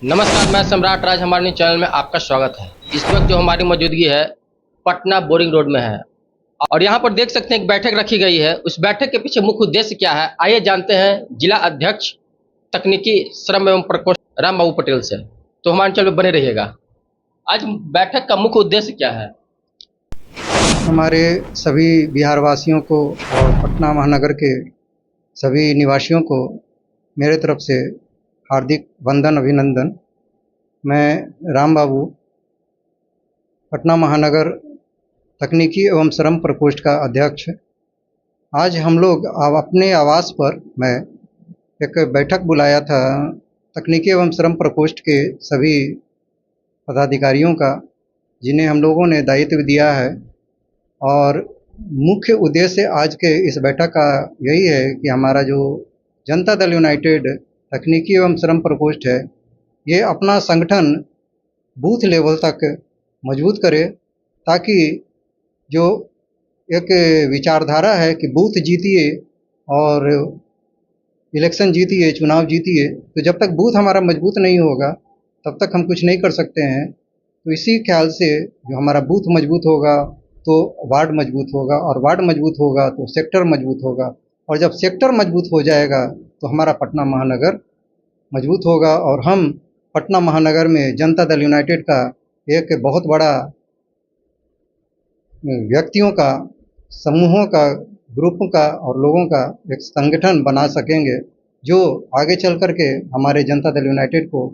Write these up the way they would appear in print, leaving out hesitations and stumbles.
नमस्कार, मैं सम्राट राज, हमारे न्यूज़ चैनल में आपका स्वागत है। इस वक्त जो हमारी मौजूदगी है पटना बोरिंग रोड में है और यहाँ पर देख सकते हैं एक बैठक रखी गई है। उस बैठक के पीछे मुख्य उद्देश्य क्या है, आइए जानते हैं जिला अध्यक्ष तकनीकी श्रम एवं प्रकोष्ठ राम बाबू पटेल से। तो हमारे चैनल में बने रहिएगा। आज बैठक का मुख्य उद्देश्य क्या है? हमारे सभी बिहार वासियों को और पटना महानगर के सभी निवासियों को मेरे तरफ से हार्दिक वंदन अभिनंदन। मैं राम बाबू पटना महानगर तकनीकी एवं श्रम प्रकोष्ठ का अध्यक्ष। आज हम लोग अपने आवास पर मैं एक बैठक बुलाया था तकनीकी एवं श्रम प्रकोष्ठ के सभी पदाधिकारियों का, जिन्हें हम लोगों ने दायित्व दिया है। और मुख्य उद्देश्य आज के इस बैठक का यही है कि हमारा जो जनता दल यूनाइटेड तकनीकी एवं श्रम प्रकोष्ठ है, ये अपना संगठन बूथ लेवल तक मजबूत करे, ताकि जो एक विचारधारा है कि बूथ जीतिए और इलेक्शन जीतिए, चुनाव जीतिए, तो जब तक बूथ हमारा मजबूत नहीं होगा तब तक हम कुछ नहीं कर सकते हैं। तो इसी ख्याल से जो हमारा बूथ मजबूत होगा तो वार्ड मजबूत होगा, और वार्ड मजबूत होगा तो सेक्टर मजबूत होगा, और जब सेक्टर मजबूत हो जाएगा तो हमारा पटना महानगर मजबूत होगा। और हम पटना महानगर में जनता दल यूनाइटेड का एक बहुत बड़ा व्यक्तियों का, समूहों का, ग्रुपों का और लोगों का एक संगठन बना सकेंगे, जो आगे चल कर के हमारे जनता दल यूनाइटेड को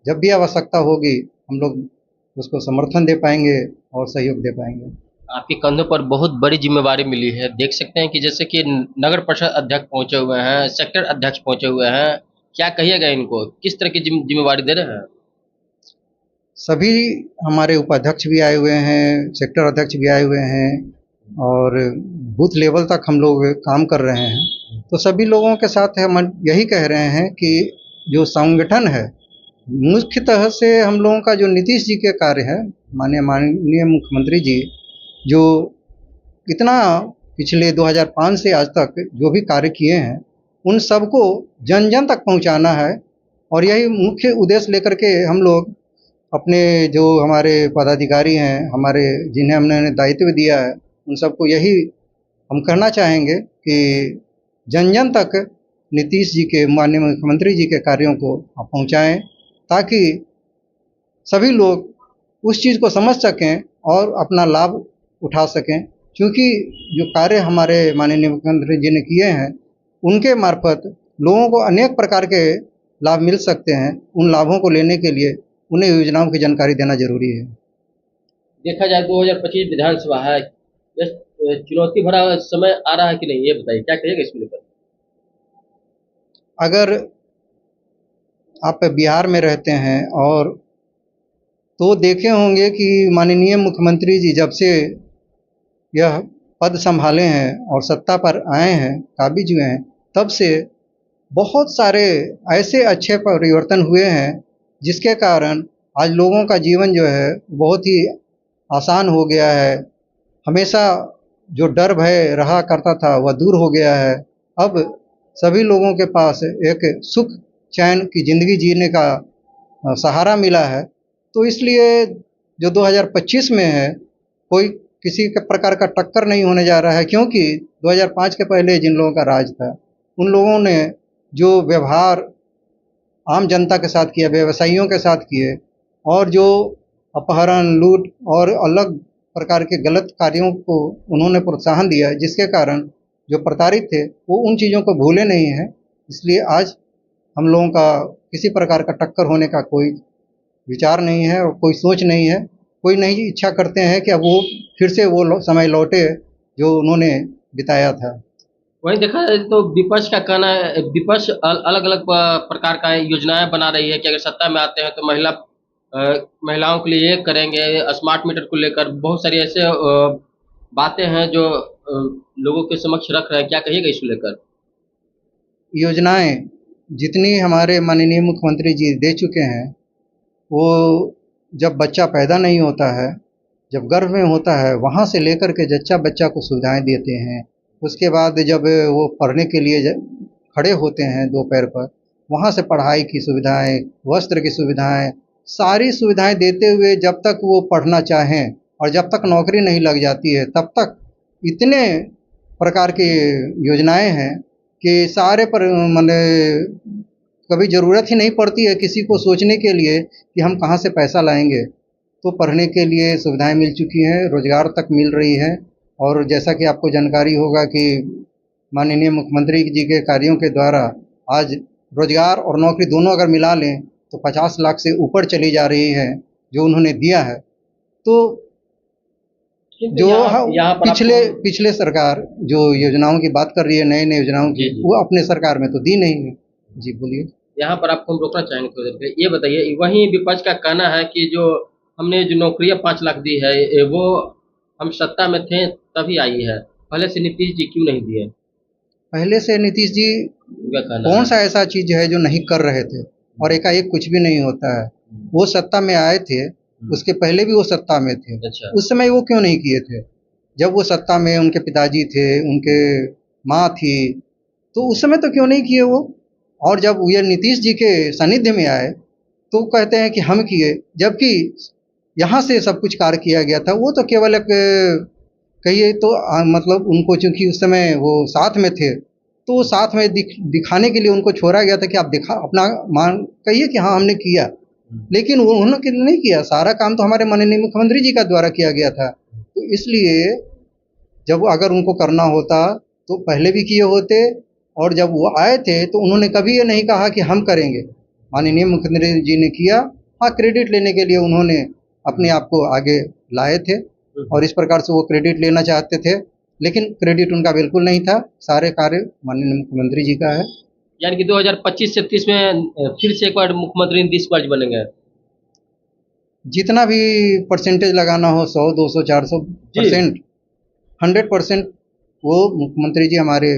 जब भी आवश्यकता होगी हम लोग उसको समर्थन दे पाएंगे और सहयोग दे पाएंगे। आपके कंधों पर बहुत बड़ी जिम्मेवारी मिली है। देख सकते हैं कि जैसे कि नगर परिषद अध्यक्ष पहुंचे हुए हैं, सेक्टर अध्यक्ष पहुंचे हुए हैं। क्या कहिएगा इनको, किस तरह की जिम्मेवारी दे रहे हैं? सभी हमारे उपाध्यक्ष भी आए हुए हैं, सेक्टर अध्यक्ष भी आए हुए हैं, और बूथ लेवल तक हम लोग काम कर रहे हैं। तो सभी लोगों के साथ हम यही कह रहे हैं कि जो संगठन है, मुख्यतः से हम लोगों का जो नीतीश जी के कार्य है, माननीय मुख्यमंत्री जी जो इतना पिछले 2005 से आज तक जो भी कार्य किए हैं, उन सबको जन जन तक पहुंचाना है। और यही मुख्य उद्देश्य लेकर के हम लोग अपने जो हमारे पदाधिकारी हैं, हमारे जिन्हें हमने दायित्व दिया है, उन सबको यही हम कहना चाहेंगे कि जन जन तक नीतीश जी के, माननीय मुख्यमंत्री जी के कार्यों को आप पहुँचाएँ, ताकि सभी लोग उस चीज़ को समझ सकें और अपना लाभ उठा सकें। क्योंकि जो कार्य हमारे माननीय मुख्यमंत्री जी ने किए हैं, उनके मार्फत लोगों को अनेक प्रकार के लाभ मिल सकते हैं। उन लाभों को लेने के लिए उन्हें योजनाओं की जानकारी देना जरूरी है। देखा जाए 2025 विधानसभा है, चुनौती भरा समय आ रहा है कि नहीं, ये बताइए, क्या कहिएगा इसको लेकर? अगर आप बिहार में रहते हैं और तो देखे होंगे कि माननीय मुख्यमंत्री जी जब से यह पद संभाले हैं और सत्ता पर आए हैं, काबिज हुए हैं, तब से बहुत सारे ऐसे अच्छे परिवर्तन हुए हैं, जिसके कारण आज लोगों का जीवन जो है बहुत ही आसान हो गया है। हमेशा जो डर भय रहा करता था वह दूर हो गया है। अब सभी लोगों के पास एक सुख चैन की ज़िंदगी जीने का सहारा मिला है। तो इसलिए जो 2025 में है, कोई किसी के प्रकार का टक्कर नहीं होने जा रहा है, क्योंकि 2005 के पहले जिन लोगों का राज था, उन लोगों ने जो व्यवहार आम जनता के साथ किया, व्यवसायियों के साथ किए, और जो अपहरण, लूट और अलग प्रकार के गलत कार्यों को उन्होंने प्रोत्साहन दिया, जिसके कारण जो प्रताड़ित थे वो उन चीज़ों को भूले नहीं हैं। इसलिए आज हम लोगों का किसी प्रकार का टक्कर होने का कोई विचार नहीं है और कोई सोच नहीं है। कोई नहीं इच्छा करते हैं कि अब वो फिर से वो समय लौटे जो उन्होंने बिताया था। वहीं देखा जाए तो विपक्ष का कहना है, विपक्ष अलग अलग प्रकार का योजनाएं बना रही है कि अगर सत्ता में आते हैं तो महिलाओं के लिए ये करेंगे, स्मार्ट मीटर को लेकर बहुत सारी ऐसे बातें हैं जो लोगों के समक्ष रख रहे हैं। क्या कहिएगा इसको लेकर? योजनाएं जितनी हमारे माननीय मुख्यमंत्री जी दे चुके हैं, वो जब बच्चा पैदा नहीं होता है, जब गर्भ में होता है, वहाँ से लेकर के जच्चा बच्चा को सुविधाएं देते हैं। उसके बाद जब वो पढ़ने के लिए खड़े होते हैं दो पैर पर, वहाँ से पढ़ाई की सुविधाएं, वस्त्र की सुविधाएं, सारी सुविधाएं देते हुए जब तक वो पढ़ना चाहें और जब तक नौकरी नहीं लग जाती है तब तक इतने प्रकार की योजनाएं हैं कि सारे पर माने कभी ज़रूरत ही नहीं पड़ती है किसी को सोचने के लिए कि हम कहाँ से पैसा लाएंगे। तो पढ़ने के लिए सुविधाएं मिल चुकी हैं, रोजगार तक मिल रही है। और जैसा कि आपको जानकारी होगा कि माननीय मुख्यमंत्री जी के कार्यों के द्वारा आज रोजगार और नौकरी दोनों अगर मिला लें तो 50 लाख से ऊपर चली जा रही है जो उन्होंने दिया है। तो जो यहाँ पर पिछले सरकार जो योजनाओं की बात कर रही है, नई नई योजनाओं की, वो अपने सरकार में तो दी नहीं है। जी बोलिए। यहाँ पर आपको हम रोकना चाहेंगे थोड़ी देर के लिए। ये बताइए, वहीं विपक्ष का कहना है कि जो हमने जो नौकरियां 5 लाख दी है वो हम सत्ता में थे तभी आई है, पहले से नीतीश जी क्यों नहीं दिए? पहले से नीतीश जी कौन सा ऐसा चीज है जो नहीं कर रहे थे और एकाएक कुछ भी नहीं होता है। वो सत्ता में आए थे, उसके पहले भी वो सत्ता में थे। अच्छा। उस समय वो क्यों नहीं किए थे? जब वो सत्ता में उनके पिताजी थे, उनके माँ थी, तो उस समय तो क्यों नहीं किए वो? और जब ये नीतीश जी के सानिध्य में आए तो कहते हैं कि हम किए, जबकि यहाँ से सब कुछ कार्य किया गया था। वो तो केवल एक कहिए तो मतलब उनको चूंकि उस समय वो साथ में थे तो साथ में दिखाने के लिए उनको छोड़ा गया था कि आप दिखा अपना मान कहिए कि हाँ हमने किया, लेकिन वो उन्होंने नहीं किया। सारा काम तो हमारे माननीय मुख्यमंत्री जी का द्वारा किया गया था। तो इसलिए जब अगर उनको करना होता तो पहले भी किए होते, और जब वो आए थे तो उन्होंने कभी ये नहीं कहा कि हम करेंगे। माननीय मुख्यमंत्री जी ने किया। हाँ, क्रेडिट लेने के लिए उन्होंने अपने आप को आगे लाए थे और इस प्रकार से वो क्रेडिट लेना चाहते थे, लेकिन क्रेडिट उनका बिल्कुल नहीं था। सारे कार्य माननीय मुख्यमंत्री जी का है। यानी कि 2025 से 30 में फिर से एक बार मुख्यमंत्री नीतीश कुमार जी बनेंगे। जितना भी परसेंटेज लगाना हो, 100, 200, 400%, 100% वो मुख्यमंत्री जी हमारे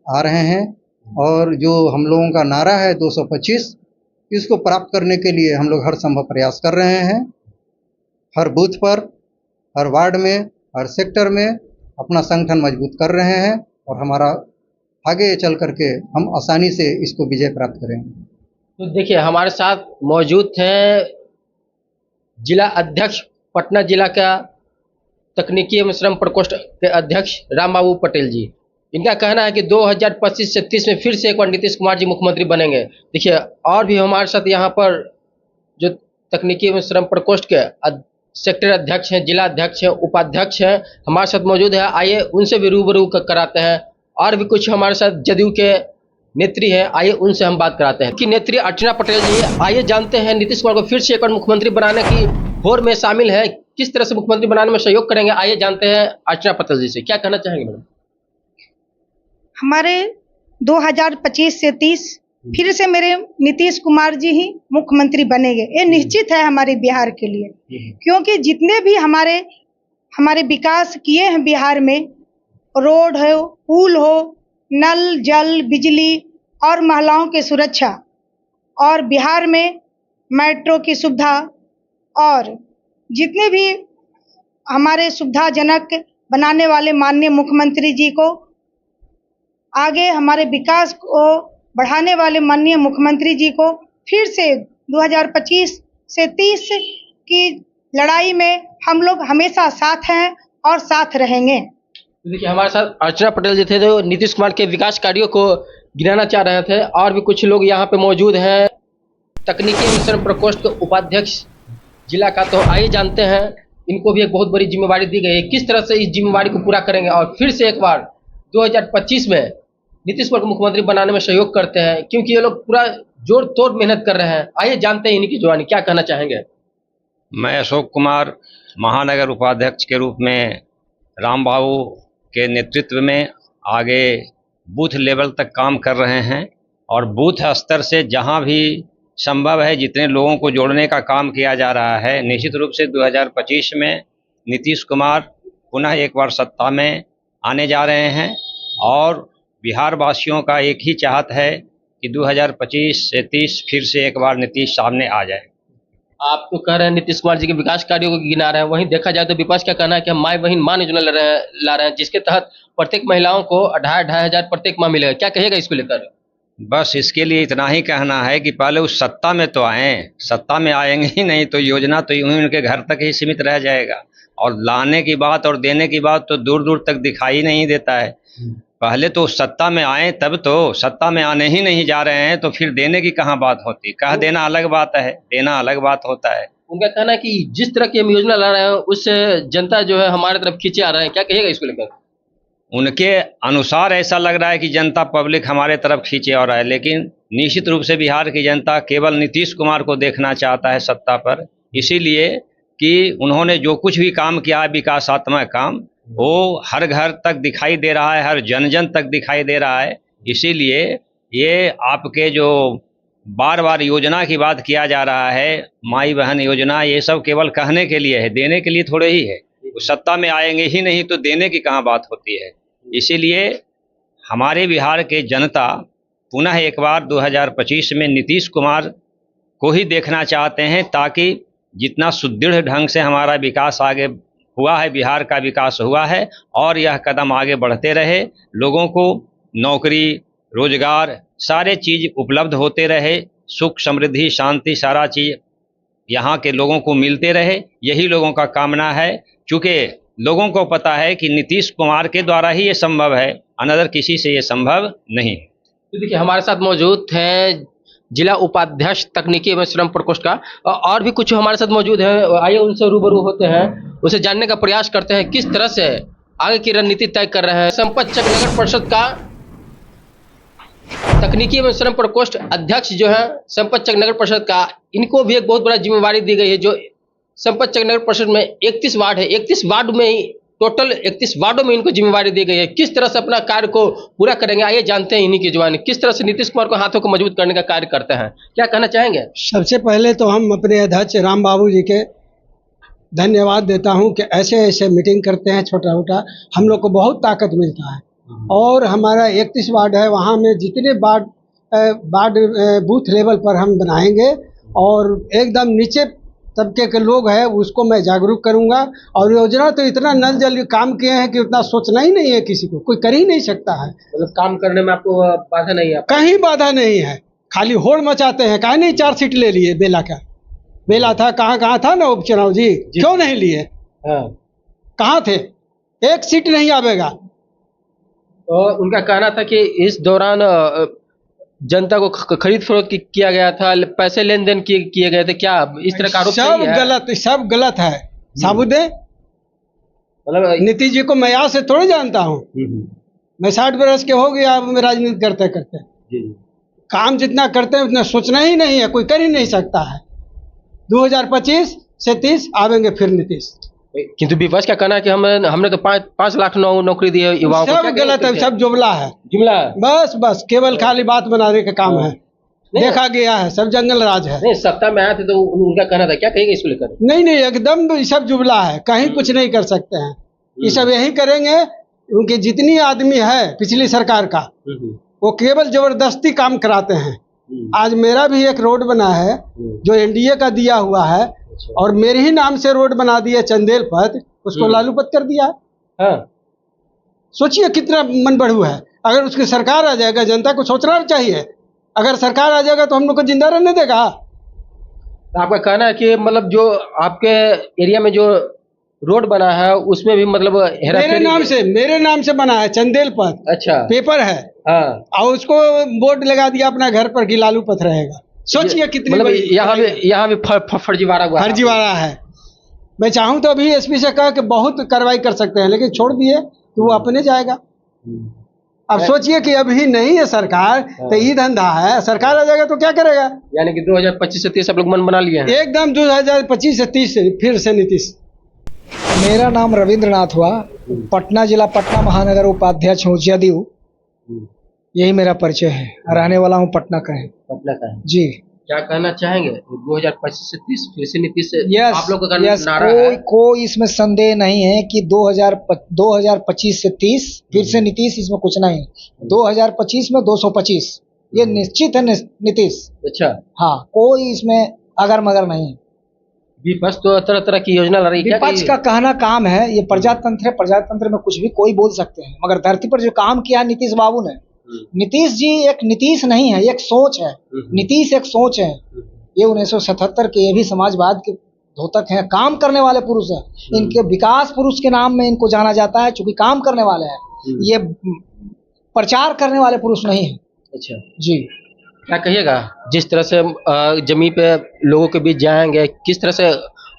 आ रहे हैं। और जो हम लोगों का नारा है 225, इसको प्राप्त करने के लिए हम लोग हर संभव प्रयास कर रहे हैं। हर बूथ पर, हर वार्ड में, हर सेक्टर में अपना संगठन मजबूत कर रहे हैं और हमारा आगे चल करके हम आसानी से इसको विजय प्राप्त करेंगे। तो देखिए, हमारे साथ मौजूद हैं जिला अध्यक्ष पटना जिला का तकनीकी एवं श्रम प्रकोष्ठ के अध्यक्ष राम बाबू पटेल जी। इनका कहना है कि 2025 से 30 में फिर से एक बार नीतीश कुमार जी मुख्यमंत्री बनेंगे। देखिए, और भी हमारे साथ यहाँ पर जो तकनीकी एवं श्रम प्रकोष्ठ के सेक्टर अध्यक्ष हैं, जिला अध्यक्ष हैं, उपाध्यक्ष हैं, हमारे साथ मौजूद है। आइए उनसे भी रूबरू कराते हैं। और भी कुछ हमारे साथ जदयू के नेत्री हैं, आइए उनसे हम बात कराते हैं कि नेत्री अर्चना पटेल जी। आइए जानते हैं, नीतीश कुमार को फिर से एक बार मुख्यमंत्री बनाने की होड़ में शामिल है, किस तरह से मुख्यमंत्री बनाने में सहयोग करेंगे। आइए जानते हैं अर्चना पटेल जी से, क्या कहना चाहेंगे मैडम? हमारे 2025 से 30 फिर से मेरे नीतीश कुमार जी ही मुख्यमंत्री बनेंगे, ये निश्चित है हमारे बिहार के लिए। क्योंकि जितने भी हमारे विकास किए हैं बिहार में, रोड हो, पुल हो, नल जल बिजली और महिलाओं की सुरक्षा, और बिहार में मेट्रो की सुविधा, और जितने भी हमारे सुविधाजनक बनाने वाले माननीय मुख्यमंत्री जी को, आगे हमारे विकास को बढ़ाने वाले माननीय मुख्यमंत्री जी को फिर से 2025 से 30 की लड़ाई में हम लोग हमेशा साथ हैं और साथ रहेंगे। देखिए, हमारे साथ अर्चना पटेल जी थे जो नीतीश कुमार के विकास कार्यों को गिनाना चाह रहे थे। और भी कुछ लोग यहाँ पे मौजूद हैं, तकनीकी एवं श्रम प्रकोष्ठ के उपाध्यक्ष जिला का। तो आइए जानते हैं, इनको भी एक बहुत बड़ी जिम्मेवारी दी गई है, किस तरह से इस जिम्मेवारी को पूरा करेंगे और फिर से एक बार 2025 में नीतीश कुमार को मुख्यमंत्री बनाने में सहयोग करते हैं, क्योंकि ये लोग पूरा जोर तोड़ मेहनत कर रहे हैं। आइए जानते हैं इनकी जुबानी, क्या कहना चाहेंगे। मैं अशोक कुमार महानगर उपाध्यक्ष के रूप में राम बाबू के नेतृत्व में आगे बूथ लेवल तक काम कर रहे हैं और बूथ स्तर से जहां भी संभव है जितने लोगों को जोड़ने का काम किया जा रहा है। निश्चित रूप से 2025 में नीतीश कुमार पुनः एक बार सत्ता में आने जा रहे हैं और बिहार वासियों का एक ही चाहत है कि 2025 से 30 फिर से एक बार नीतीश सामने आ जाए। आप तो कह रहे हैं नीतीश कुमार जी के विकास कार्यों को गिना रहे हैं, वहीं देखा जाए तो विपक्ष का कहना है कि हम माई बहन मान योजना ला रहे हैं, जिसके तहत प्रत्येक महिलाओं को 2,500 प्रत्येक माह मिलेगा। क्या कहिएगा इसको लेकर? बस इसके लिए इतना ही कहना है कि पहले उस सत्ता में तो आए, सत्ता में आएंगे ही नहीं तो योजना तो यूं ही उनके घर तक ही सीमित रह जाएगा, और लाने की बात और देने की बात तो दूर दूर तक दिखाई नहीं देता है। पहले तो सत्ता में आए, तब तो सत्ता में आने ही नहीं जा रहे हैं तो फिर देने की कहाँ बात होती। कह देना अलग बात है, देना अलग बात होता है। उनका कहना है कि जिस तरह की हम योजना ला रहे हैं उससे जनता जो है हमारे तरफ खींचे आ रहे हैं, क्या कहिएगा इसको लेकर? उनके अनुसार ऐसा लग रहा है कि जनता पब्लिक हमारे तरफ खींचे आ रहा है, लेकिन निश्चित रूप से बिहार की जनता केवल नीतीश कुमार को देखना चाहता है सत्ता पर, इसीलिए कि उन्होंने जो कुछ भी काम किया है विकासात्मक काम, वो हर घर तक दिखाई दे रहा है, हर जन जन तक दिखाई दे रहा है। इसीलिए ये आपके जो बार बार योजना की बात किया जा रहा है, माई बहन योजना, ये सब केवल कहने के लिए है, देने के लिए थोड़े ही है। सत्ता में आएंगे ही नहीं तो देने की कहाँ बात होती है। इसीलिए हमारे बिहार के जनता पुनः एक बार 2025 में नीतीश कुमार को ही देखना चाहते हैं, ताकि जितना सुदृढ़ ढंग से हमारा विकास आगे हुआ है, बिहार का विकास हुआ है, और यह कदम आगे बढ़ते रहे, लोगों को नौकरी रोजगार सारे चीज़ उपलब्ध होते रहे, सुख समृद्धि शांति सारा चीज़ यहाँ के लोगों को मिलते रहे, यही लोगों का कामना है। चूँकि लोगों को पता है कि नीतीश कुमार के द्वारा ही ये संभव है, अनदर किसी से ये संभव नहीं है। तो देखिए हमारे साथ मौजूद हैं जिला उपाध्यक्ष तकनीकी एवं श्रम प्रकोष्ठ का, और भी कुछ हमारे साथ मौजूद हैं। आइए उनसे रूबरू होते हैं, उसे जानने का प्रयास करते हैं किस तरह से आगे की रणनीति तय कर रहे हैं। संपत चक नगर परिषद का तकनीकी एवं श्रम प्रकोष्ठ अध्यक्ष जो है संपत चक नगर परिषद का, इनको भी एक बहुत बड़ा जिम्मेवारी दी गई है। जो संपत चक नगर परिषद में 31 वार्ड है, 31 वार्ड में ही टोटल 31 वार्डों में इनको जिम्मेवारी दी गई है। किस तरह से अपना कार्य को पूरा करेंगे, आइए जानते हैं इन्हीं की जुबानी किस तरह से नीतीश कुमार को हाथों को मजबूत करने का कार्य करते हैं। क्या कहना चाहेंगे? सबसे पहले तो हम अपने अध्यक्ष राम बाबू जी के धन्यवाद देता हूं कि ऐसे ऐसे मीटिंग करते हैं, छोटा छोटा हम लोग को बहुत ताकत मिलता है। और हमारा 31 वार्ड है, वहाँ में जितने वार्ड बूथ लेवल पर हम बनाएंगे, और एकदम नीचे तबके के लोग हैं उसको मैं जागरूक करूंगा। और योजना तो इतना नल जल काम किए हैं कि उतना सोचना ही नहीं है, किसी को कोई कर ही नहीं सकता है। मतलब काम करने में आपको बाधा नहीं है? कहीं बाधा नहीं है, खाली होड़ मचाते हैं। कहीं नहीं 4 सीट ले लिए, बेला का बेला था, कहाँ था ना उपचुनाव जी, क्यों नहीं लिए? कहाँ थे? 1 सीट नहीं आवेगा। और उनका कहना था कि इस दौरान जनता को खरीद फरोख्त किया गया था, पैसे लेन देन किए गए थे, क्या इस तरह का आरोप सही है? सब गलत है। साबुत है, मतलब नीतीश जी को मैं यहाँ से थोड़ी जानता हूँ, मैं 60 बरस के हो गया अब राजनीति करते करते। काम जितना करते हैं उतना सोचना ही नहीं है, कोई कर ही नहीं सकता है। 2025 से 30 आवेंगे फिर नीतीश। किंतु विपक्ष का कहना है कि हमने तो 5 लाख नौकरी दी है युवाओं को। सब गलत है, सब जुमला है, जुमला। बस केवल खाली बात बनाने का काम है। देखा गया है, सब जंगल राज है। नहीं, सत्ता में आए थे तो उनका कहना था, क्या कहेंगे इसको लेकर? नहीं एकदम ये सब जुमला है, कहीं कुछ नहीं कर सकते हैं। ये सब यही करेंगे, उनके जितनी आदमी है पिछली सरकार का, वो केवल जबरदस्ती काम कराते हैं। आज मेरा भी एक रोड बना है जो एनडीए का दिया हुआ है, और मेरे ही नाम से रोड बना दिया चंदेल पथ, उसको लालूपत कर दिया। हाँ। सोचिए कितना मन बढ़ू है। अगर उसकी सरकार आ जाएगा, जनता को सोचना चाहिए, अगर सरकार आ जाएगा तो हम लोग को जिंदा रहने देगा। तो आपका कहना है कि मतलब जो आपके एरिया में जो रोड बना है उसमें भी मतलब मेरे नाम से बना है चंदेल पथ। अच्छा, पेपर है। हाँ। और उसको बोर्ड लगा दिया अपना घर पर कि लालू पथ रहेगा। सोचिए कितनी मतलब यहाँ भी फर्जीवाड़ा हुआ, फर्जीवाड़ा है। मैं चाहूँ तो अभी एसपी से कहा कि बहुत कार्रवाई कर सकते हैं, लेकिन छोड़ दिए तो वो अपने जाएगा। अब सोचिए कि अभी नहीं है सरकार, तो ये धंधा है, सरकार आ जाएगा तो क्या करेगा? यानी कि 2025 से 30 सब लोग मन बना लिए हैं। एकदम 2025 से 30 फिर से नीतीश। मेरा नाम रविंद्रनाथ हुआ, पटना जिला पटना महानगर उपाध्यक्ष हूँ, जदयू। यही मेरा परिचय है, रहने वाला हूँ पटना का है। पटना का है जी। क्या कहना चाहेंगे? 2025 से 30 फिर से नीतीश से आप लोग का नारा है? कोई इसमें संदेह नहीं है कि 2025 से 30 फिर से नीतीश, इसमें कुछ नहीं। 2025 में 225 ये निश्चित है नीतीश। अच्छा, हाँ, कोई इसमें अगर मगर नहीं। विपक्ष तो तरह तरह की योजना ला रही है। विपक्ष का कहना काम है, ये प्रजातंत्र है, प्रजातंत्र में कुछ भी कोई बोल सकते हैं, मगर धरती पर जो काम किया नीतीश बाबू ने नीतीश जी एक नीतीश नहीं है, एक सोच है। नीतीश एक सोच है। ये 1977 के ये भी समाजवाद के द्योतक हैं, काम करने वाले पुरुष हैं। इनके विकास पुरुष के नाम में इनको जाना जाता है, चूंकि काम करने वाले हैं। ये प्रचार करने वाले पुरुष नहीं है। अच्छा जी, क्या कहिएगा, जिस तरह से जमीन पे लोगों के बीच जाएंगे, किस तरह से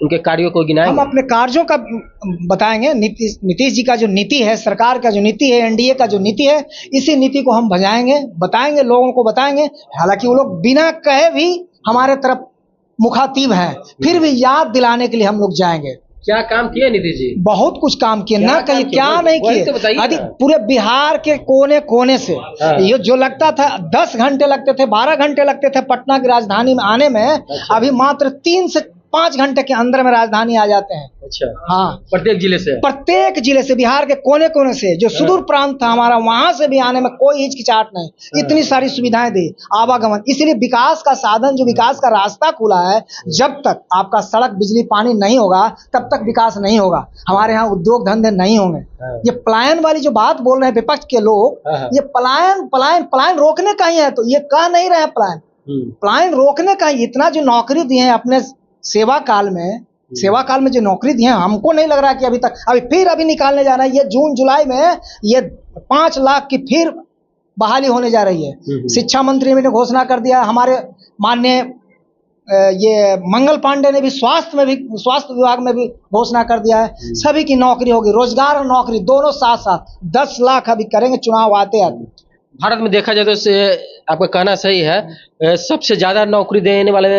उनके कार्यों को हम गिनाएंगे? अपने कार्यों का बताएंगे। नीतीश जी का जो नीति है, सरकार का जो नीति है, एनडीए का जो नीति है, इसी नीति को हम बजाएंगे, बताएंगे, लोगों को बताएंगे। हालांकि वो लोग बिना कहे भी हमारे तरफ मुखातिब है, फिर भी याद दिलाने के लिए हम लोग जाएंगे। क्या काम किए नीतीश जी? बहुत कुछ काम किए, क्या ना काम कहिए किए? क्या नहीं वही किए। तो बताइए अधिक ना। पूरे बिहार के कोने कोने से ये जो लगता था 10 घंटे लगते थे, 12 घंटे लगते थे पटना की राजधानी में आने में, अभी मात्र 3 से 5 घंटे के अंदर में राजधानी आ जाते हैं। अच्छा, हाँ, प्रत्येक जिले से? प्रत्येक जिले से, बिहार के कोने कोने से, जो सुदूर प्रांत था हमारा, वहां से भी आने में कोई हिचकिचाहट नहीं। इतनी सारी सुविधाएं दी, आवागमन। इसलिए विकास का साधन, जो विकास का रास्ता खुला है, जब तक आपका सड़क, बिजली, पानी नहीं होगा, तब तक विकास नहीं होगा। हमारे यहाँ उद्योग धंधे नहीं होंगे। ये पलायन वाली जो बात बोल रहे हैं विपक्ष के लोग, ये पलायन पलायन पलायन रोकने का ही है। तो ये कह नहीं रहे पलायन, पलायन रोकने का ही। इतना जो नौकरी दिए हैं अपने सेवा काल में जो नौकरी दी है, हमको नहीं लग रहा कि अभी निकालने जा रहा है। ये जून जुलाई में ये 5 लाख की फिर बहाली होने जा रही है। शिक्षा मंत्री ने घोषणा कर दिया, हमारे माननीय ये मंगल पांडे ने भी स्वास्थ्य विभाग में भी घोषणा कर दिया है। सभी की नौकरी होगी, रोजगार और नौकरी दोनों साथ साथ। 10 लाख अभी करेंगे चुनाव आते आते। भारत में देखा जाए तो आपका कहना सही है, सबसे ज्यादा नौकरी देने वाले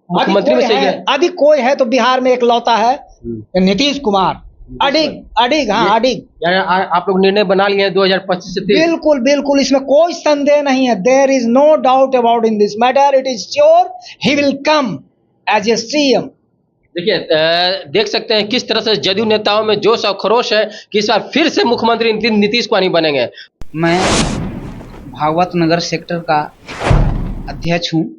मुख्यमंत्री में से है। अभी कोई है तो बिहार में एक लौता है, नीतीश कुमार। अडिग। यानी आप लोग निर्णय बना लिए हैं 2025 से 30? बिल्कुल, इसमें कोई संदेह नहीं है। There is no doubt about in this matter. It is sure he will come as a CM. देखिए, देख सकते हैं किस तरह से जदयू नेताओं में जोश और खरोश है कि इस बार फिर से मुख्यमंत्री नीतीश कुमार ही बनेंगे। मैं भागवत नगर सेक्टर का अध्यक्ष हूँ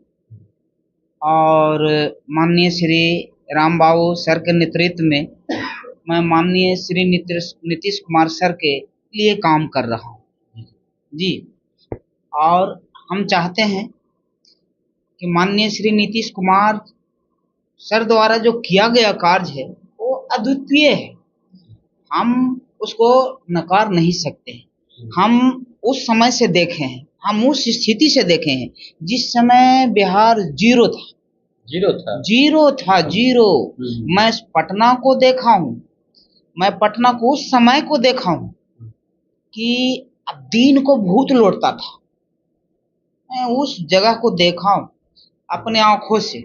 और माननीय श्री राम बाबू सर के नेतृत्व में मैं माननीय श्री नीतीश कुमार सर के लिए काम कर रहा हूँ जी। और हम चाहते हैं कि माननीय श्री नीतीश कुमार सर द्वारा जो किया गया कार्य है वो अद्वितीय है। हम उसको नकार नहीं सकते। हम उस समय से देखे हैं, हम उस स्थिति से देखे हैं जिस समय बिहार जीरो था। मैं पटना को देखा हूँ, मैं पटना को उस समय को देखा हूँ कि अब दिन को भूत लौटता था। मैं उस जगह को देखा हूँ अपने आंखों से,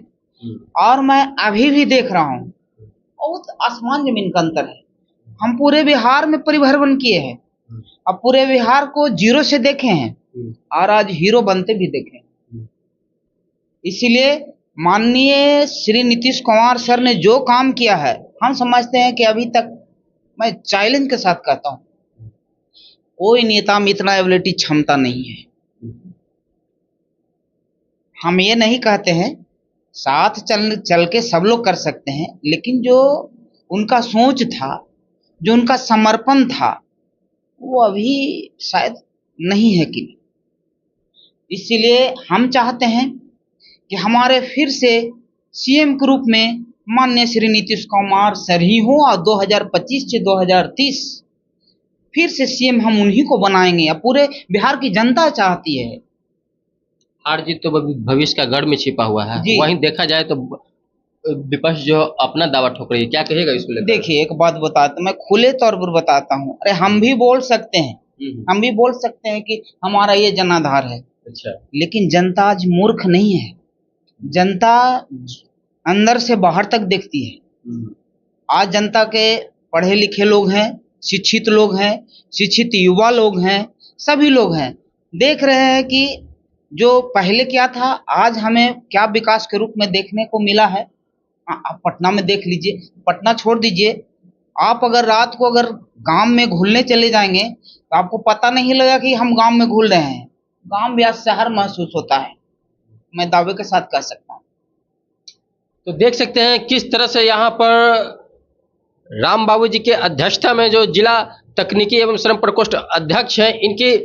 और मैं अभी भी देख रहा हूँ। बहुत आसमान जमीन का अंतर है। हम पूरे बिहार में परिभ्रमण किए हैं, अब पूरे बिहार को जीरो से देखे हैं और आज हीरो बनते भी देखे। इसीलिए माननीय श्री नीतीश कुमार सर ने जो काम किया है, हम समझते हैं कि अभी तक, मैं चैलेंज के साथ कहता हूँ, कोई नेता में इतना एबिलिटी क्षमता नहीं है। हम ये नहीं कहते हैं साथ चल के सब लोग कर सकते हैं, लेकिन जो उनका सोच था, जो उनका समर्पण था, वो अभी शायद नहीं है कि। इसीलिए हम चाहते हैं कि हमारे फिर से सीएम के रूप में माननीय श्री नीतीश कुमार सर ही हो, और 2025 से 2030 फिर से सीएम हम उन्हीं को बनाएंगे। अब पूरे बिहार की जनता चाहती है। हार जीत तो भविष्य का गढ़ में छिपा हुआ है। वहीं देखा जाए तो विपक्ष जो अपना दावा ठोक रही है, क्या कहेगा इसको लेकर? देखिए, एक बात बताता, मैं खुले तौर पर बताता हूँ। अरे हम भी बोल सकते हैं, हम भी बोल सकते हैं कि हमारा ये जनाधार है। अच्छा, लेकिन जनता आज मूर्ख नहीं है। जनता अंदर से बाहर तक देखती है। आज जनता के पढ़े लिखे लोग हैं, शिक्षित लोग हैं, शिक्षित युवा लोग हैं, सभी लोग हैं, देख रहे हैं कि जो पहले क्या था, आज हमें क्या विकास के रूप में देखने को मिला है। आप पटना में देख लीजिए, पटना छोड़ दीजिए, आप अगर रात को अगर गांव में घूमने चले जाएंगे तो आपको पता नहीं लगा कि हम गांव में घूम रहे हैं। गांव भी आज शहर महसूस होता है, मैं दावे के साथ कह सकता हूँ। तो देख सकते हैं किस तरह से यहाँ पर राम बाबू जी के अध्यक्षता में जो जिला तकनीकी एवं श्रम प्रकोष्ठ अध्यक्ष हैं, इनकी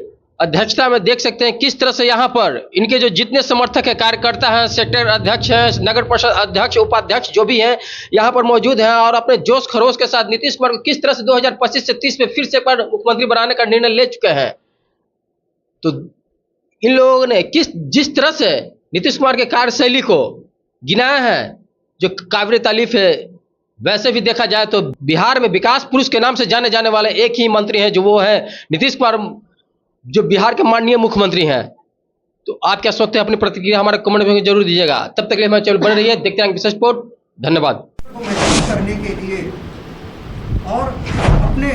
अध्यक्षता में देख सकते हैं किस तरह से यहाँ पर इनके जो जितने समर्थक है, कार्यकर्ता हैं, सेक्टर अध्यक्ष हैं, नगर परिषद अध्यक्ष, उपाध्यक्ष जो भी हैं यहाँ पर मौजूद हैं और अपने जोश खरोश के साथ नीतीश कुमार को किस तरह से 2025 से 30 में फिर से पर मुख्यमंत्री बनाने का निर्णय ले चुके हैं। तो इन लोगों ने जिस तरह से नीतीश कुमार के कार्यशैली को गिनाया है, जो काबिल तारीफ है, वैसे भी देखा जाए तो बिहार में विकास पुरुष के नाम से जाने जाने वाले एक ही मंत्री हैं, जो वो है नीतीश कुमार, जो बिहार के माननीय मुख्यमंत्री हैं। तो आप क्या सोचते हैं, अपनी प्रतिक्रिया हमारे कमेंट में जरूर दीजिएगा। तब तक के लिए हमारे चैनल बने रहिए, देखते रहेंगे विशेष रिपोर्ट। धन्यवाद। महसूस करने के लिए और अपने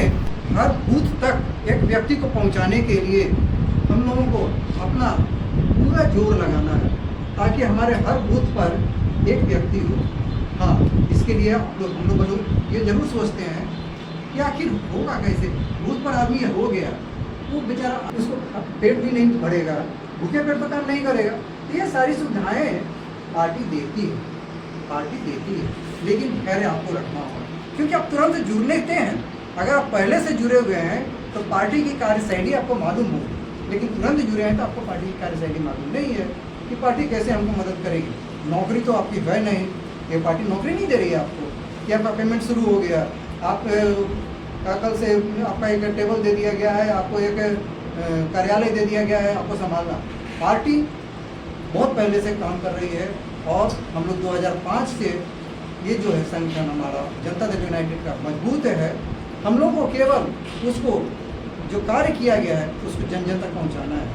हर बूथ तक एक व्यक्ति को पहुंचाने के लिए हम लोगों को अपना पूरा जोर लगाना है, ताकि हमारे हर बूथ पर एक व्यक्ति हो। हाँ, इसके लिए हम लोग ये जरूर सोचते हैं कि आखिर होगा कैसे। बूथ पर आदमी हो गया, वो बेचारा उसको पेट भी नहीं भरेगा, भूखे पेट पर काम नहीं करेगा। तो ये सारी सुविधाएं पार्टी देती है, लेकिन खैर आपको रखना होगा, क्योंकि आप तुरंत जुड़ लेते हैं। अगर आप पहले से जुड़े हुए हैं तो पार्टी की कार्यशैली आपको मालूम होगी, लेकिन तुरंत जुड़े हैं तो आपको पार्टी की कार्यशैली मालूम नहीं है कि पार्टी कैसे हमको मदद करेगी। नौकरी तो आपकी है नहीं, ये पार्टी नौकरी नहीं दे रही है आपको कि आपका पेमेंट शुरू हो गया, आप कल से आपका एक टेबल दे दिया गया है, आपको एक कार्यालय दे दिया गया है आपको संभालना। पार्टी बहुत पहले से काम कर रही है और हम लोग 2005 से ये जो है संगठन हमारा जनता दल यूनाइटेड का मजबूत है। हम लोग को केवल उसको जो कार्य किया गया है उसको जन जन तक पहुँचाना है।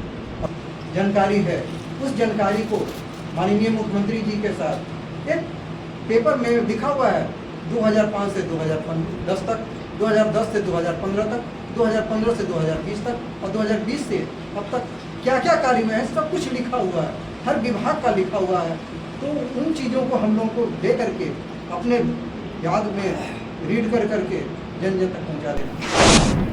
जानकारी है, उस जानकारी को माननीय मुख्यमंत्री जी के साथ एक पेपर में लिखा हुआ है 2005 से 2010 तक, 2010 से 2015 तक, 2015 से 2020 तक और 2020 से अब तक क्या क्या कार्य हुए हैं सब कुछ लिखा हुआ है, हर विभाग का लिखा हुआ है। तो उन चीज़ों को हम लोग को ले करके अपने याद में रीड कर करके जन जन तक पहुँचा देना।